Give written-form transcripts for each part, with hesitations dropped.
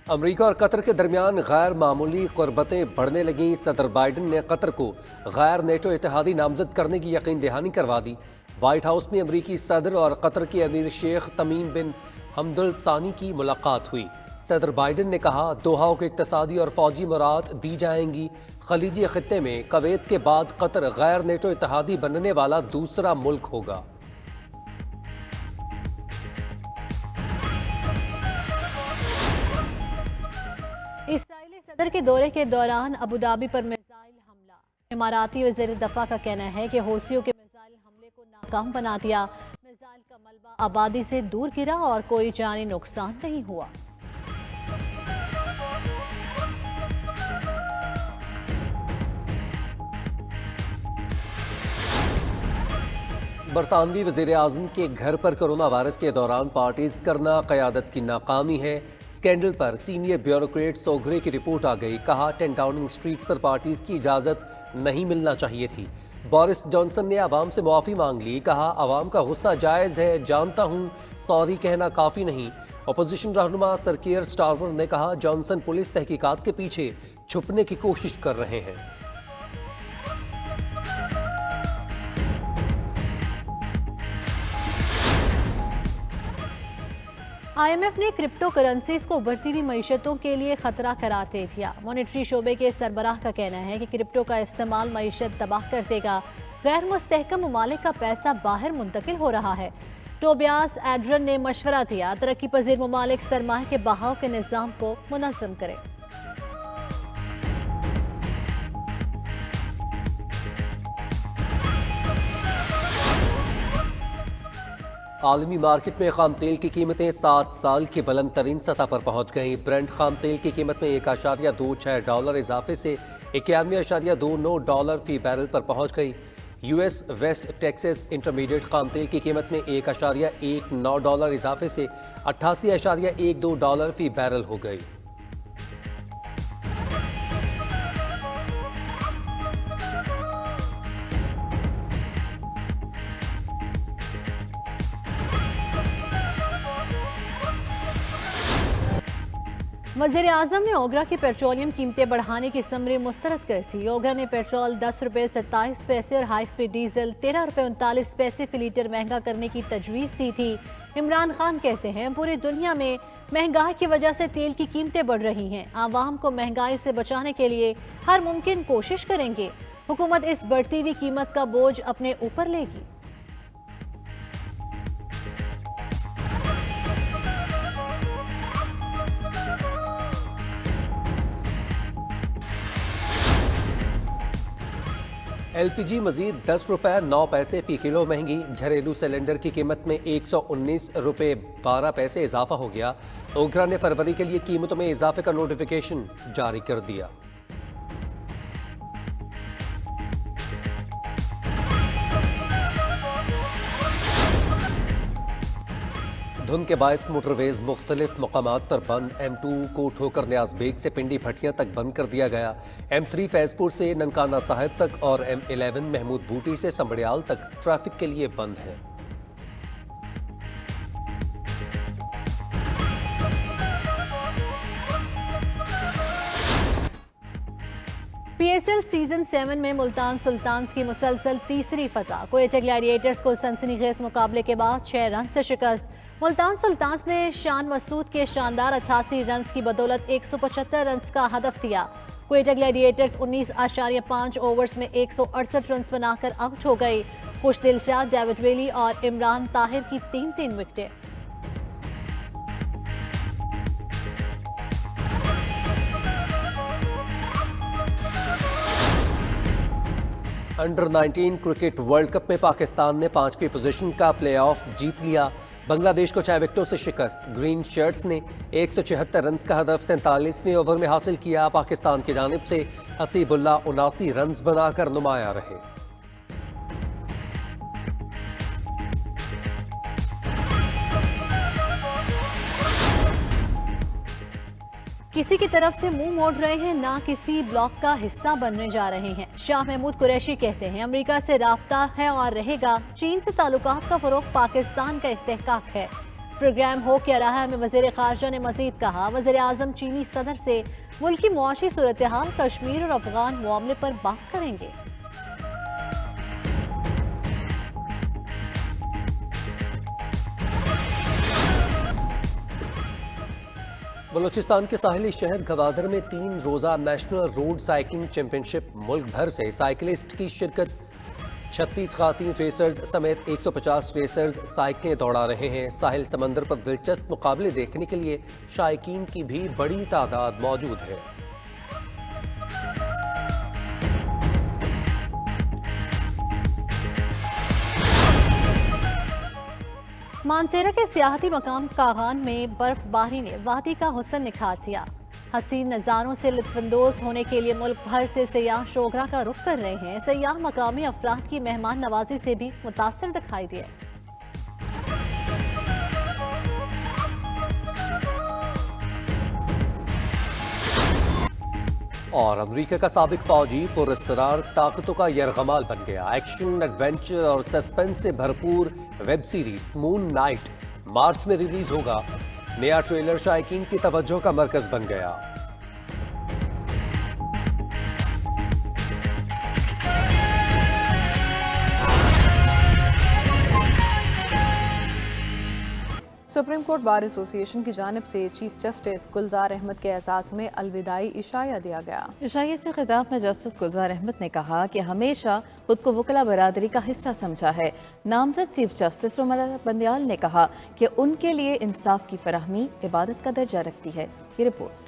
अमरीका और कतर के दरमियान गैर मामूली क़ुर्बतें बढ़ने लगीं। सदर बाइडन ने कतर को गैर नेटो इत्तेहादी नामजद करने की यकीन दहानी करवा दी। वाइट हाउस में अमरीकी सदर और कतर के अमीर शेख तमीम बिन हमदुल सानी की मुलाकात हुई। सदर बाइडन ने कहा, दोहा को इक़्तिसादी और फौजी मुराद दी जाएंगी। खलीजी खित्ते में कुवैत के बाद कतर गैर नेटो इत्तेहादी बनने वाला दूसरा मुल्क होगा। इस्राईली सदर के दौरे के दौरान अबूधाबी पर मिसाइल हमला। इमाराती वज़ीर दफ़ा का कहना है कि हौसियों के मिसाइल हमले को नाकाम बना दिया। मिसाइल का मलबा आबादी से दूर गिरा और कोई जानी नुकसान नहीं हुआ। बरतानवी वज़ीर आज़म के घर पर कोरोना वायरस के दौरान पार्टीज करना क़यादत की नाकामी है। स्कैंडल पर सीनियर ब्यूरोक्रेट सोगरे की रिपोर्ट आ गई। कहा, 10 डाउनिंग स्ट्रीट पर पार्टीज की इजाज़त नहीं मिलना चाहिए थी। बोरिस जॉनसन ने आवाम से मुआफ़ी मांग ली। कहा, आवाम का गुस्सा जायज़ है, जानता हूँ, सॉरी कहना काफ़ी नहीं। अपोजिशन रहनुमा सर कीयर स्टारमर ने कहा, जॉनसन पुलिस तहकीकात के पीछे छुपने की कोशिश कर रहे हैं। IMF ने क्रिप्टो करेंसीज को उभरती हुई मईशतों के लिए खतरा करार दे दिया। मॉनेटरी शोबे के सरबराह का कहना है कि क्रिप्टो का इस्तेमाल मईशत तबाह कर देगा। गैर मुस्तहकम ममालिक का पैसा बाहर मुंतकिल हो रहा है। टोबियास एड्रन ने मशवरा दिया, तरक्की पजीर ममालिक सरमाए के बहाव के निज़ाम को मुनज़्ज़म करें। आलमी मार्केट में खाम तेल की कीमतें 7 साल की बुलंद तरीन सतह पर पहुंच गईं। ब्रेंट खाम तेल की कीमत में $1.26 इजाफे से $91.29 फी बैरल पर पहुंच गई। US वेस्ट टेक्सास इंटरमीडिएट खाम तेल की कीमत में $1.19 इजाफे से $88.12 फी बैरल हो गई। वज़ीर आज़म ने ओगरा की पेट्रोलियम कीमतें बढ़ाने की समरी मुस्तरद कर दी। ओगरा ने पेट्रोल ₹10.27 और हाई स्पीड डीजल ₹13.39 फी लीटर महंगा करने की तजवीज़ दी थी। इमरान खान कहते हैं, पूरी दुनिया में महंगाई की वजह से तेल की कीमतें बढ़ रही हैं। आवाम को महंगाई से बचाने के लिए हर मुमकिन कोशिश करेंगे। हुकूमत इस बढ़ती हुई कीमत का बोझ अपने ऊपर लेगी। LPG मजीद ₹10.09 फी किलो महंगी। घरेलू सिलेंडर की कीमत में ₹119.12 इजाफा हो गया। ओगरा ने फरवरी के लिए कीमतों में इजाफे का नोटिफिकेशन जारी कर दिया। धुंध के बायस मोटरवेज मुख्तलिफ मकामात पर बंद। M2 को ठोकर न्याज बेग से पिंडी भटिया तक बंद कर दिया गया। M3 फैजपुर से ननकाना साहिब तक और M11 महमूद बूटी से संबड़ियाल तक ट्रैफिक के लिए बंद है। PSL सीजन 7 में मुल्तान सुल्तान्स की मुसलसल तीसरी फतह। क्वेटा ग्लैडिएटर्स को सनसनीखेज मुकाबले के बाद 6 रन से शिकस्त। मुल्तान सुल्तान्स ने शान मसूद के शानदार 88 रन की बदौलत 175 रन का हदफ दिया। क्वेटा ग्लैडिएटर्स 19.5 ओवर्स में 168 रन बनाकर आउट हो गई। खुशदिल शाह, डेविड वेली और इमरान ताहिर की 3-3 विकेटें। अंडर 19 क्रिकेट वर्ल्ड कप में पाकिस्तान ने 5वीं पोजीशन का प्लेऑफ जीत लिया। बांग्लादेश को 6 विकेटों से शिकस्त। ग्रीन शर्ट्स ने 174 रन का हदफ 47वें ओवर में हासिल किया। पाकिस्तान की जानिब से हसीबुल्ला 79 रन बनाकर नुमाया रहे। किसी की तरफ से मुंह मोड़ रहे हैं, ना किसी ब्लॉक का हिस्सा बनने जा रहे हैं। शाह महमूद कुरैशी कहते हैं, अमेरिका से राब्ता है और रहेगा। चीन से ताल्लुकात का फरोग पाकिस्तान का इस्तेहकाक है। प्रोग्राम हो क्या रहा है में वज़ीर ख़ारजा ने मज़ीद कहा, वज़ीर आज़म चीनी सदर से मुल्क की मुआशी सूरत हाल, कश्मीर और अफगान मामले पर बात करेंगे। बलूचिस्तान के साहिली शहर गवादर में 3 रोज़ा नेशनल रोड साइकिलिंग चैंपियनशिप मुल्क भर से साइकिलिस्ट की शिरकत। 36 खातीन रेसर्स समेत 150 रेसर्स साइकिलें दौड़ा रहे हैं। साहिल समंदर पर दिलचस्प मुकाबले देखने के लिए शायकीन की भी बड़ी तादाद मौजूद है। मानसेरा के सियाहती मकाम कागान में बर्फबारी ने वादी का हुस्न निखार दिया। हसीन नज़ारों से लुत्फानंदोज होने के लिए मुल्क भर से सयाह शोगरा का रुख कर रहे हैं। सयाह मकामी अफराद की मेहमान नवाजी से भी मुतासिर दिखाई दिए। और अमेरिका का साबिक फौजी पुरस्कार ताकतों का यरगमाल बन गया। एक्शन, एडवेंचर और सस्पेंस से भरपूर वेब सीरीज मून नाइट मार्च में रिलीज होगा। नया ट्रेलर शायकीन की तवज्जो का मरकज बन गया। सुप्रीम कोर्ट बार एसोसिएशन की जानिब से चीफ जस्टिस गुलजार अहमद के एजाज़ में अलविदाई इशाया दिया गया। इशाये से खिताब में जस्टिस गुलजार अहमद ने कहा कि हमेशा खुद को वकला बरादरी का हिस्सा समझा है। नामजद चीफ जस्टिस उमर बंदयाल ने कहा कि उनके लिए इंसाफ की फराहमी इबादत का दर्जा रखती है। ये report.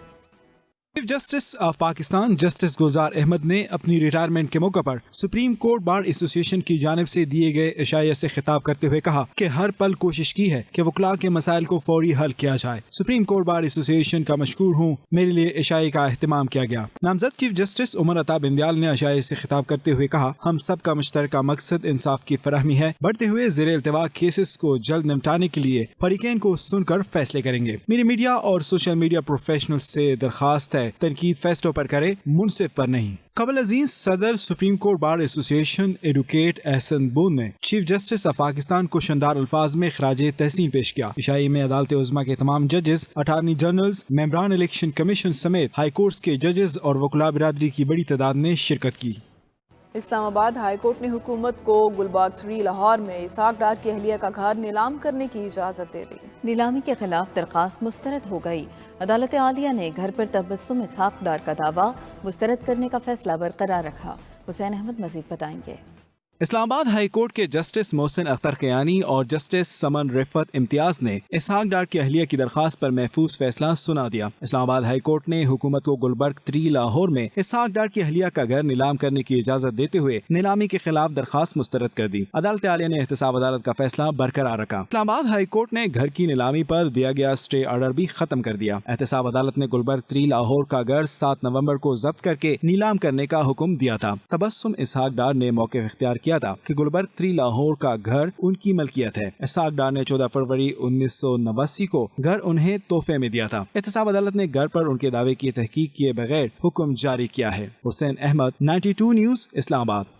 Chief justice of Pakistan justice Gulzar Ahmed ने अपनी रिटायरमेंट के मौके पर सुप्रीम कोर्ट बार एसोसिएशन की जानिब से दिए गए इशाये से खिताब करते हुए कहा कि हर पल कोशिश की है कि वकला के मसाइल को फौरी हल किया जाए। सुप्रीम कोर्ट बार एसोसिएशन का मशकूर हूँ, मेरे लिए इशाये का अहतमाम किया गया। नामजद चीफ जस्टिस उमर अता बिंदयाल ने इशाये से खिताब करते हुए कहा, हम सब का मुश्तरका मकसद इंसाफ की फराहमी है। बढ़ते हुए ज़ेर इल्तिवा केसेस को जल्द निपटाने के लिए फरीकैन को सुनकर फैसले करेंगे। मेरी मीडिया और सोशल मीडिया प्रोफेशनल से दरखास्त है, तनकीद फैसलों पर करे, मुनसिफ पर नहीं। कबल अजीज सदर Supreme Court Bar Association advocate Ahsan Bhoon ने चीफ जस्टिस ऑफ पाकिस्तान को शानदार अल्फाज में खराजे तहसीन पेश किया। इशाई में अदालत उज़्मा के तमाम जजेस, अटार्नी जनरल्स, मेंबरान इलेक्शन कमीशन समेत हाई कोर्ट के जजेस और वकला बिरादरी की बड़ी तादाद ने शिरकत की। इस्लामाबाद हाई कोर्ट ने हुकूमत को गुलबाग 3 लाहौर में इसहाक डार की अहलिया का घर नीलाम करने की इजाज़त दे दी। नीलामी के खिलाफ दरखास्त मुस्तरद हो गई। अदालत आलिया ने घर पर तबस्सुम इसहाक डार का दावा मुस्तरद करने का फैसला बरकरार रखा। हुसैन अहमद मजीद बताएंगे। इस्लामाबाद हाई कोर्ट के जस्टिस मोहसिन अख्तर कयानी और जस्टिस समन रिफत इम्तियाज ने इसहाक डार की अहलिया की दरखास्त पर महफूज फैसला सुना दिया। इस्लामाबाद हाई कोर्ट ने हुकूमत को गुलबर्ग 3 लाहौर में इसहाक डार की अहलिया का घर नीलाम करने की इजाजत देते हुए नीलामी के खिलाफ दरखास्त मुस्तरद कर दी। अदालत आलिया ने एहतसाब अदालत का फैसला बरकरार रखा। इस्लामाबाद हाई कोर्ट ने घर की नीलामी पर दिया गया स्टे ऑर्डर भी खत्म कर दिया। एहतसाब अदालत ने गुलबर्ग 3 लाहौर का घर 7 नवम्बर को जब्त करके नीलाम करने का हुक्म दिया था। तबस्सुम इसहाक डार ने मौके इख्तियार किया था कि गुलबर्ग 3 लाहौर का घर उनकी मलकियत है। इसहाक डार ने 14 फरवरी 1989 को घर उन्हें तोहफे में दिया था। एहतसाब अदालत ने घर पर उनके दावे की तहकीक किए बगैर हुक्म जारी किया है। हुसैन अहमद, 92 न्यूज़, इस्लामाबाद।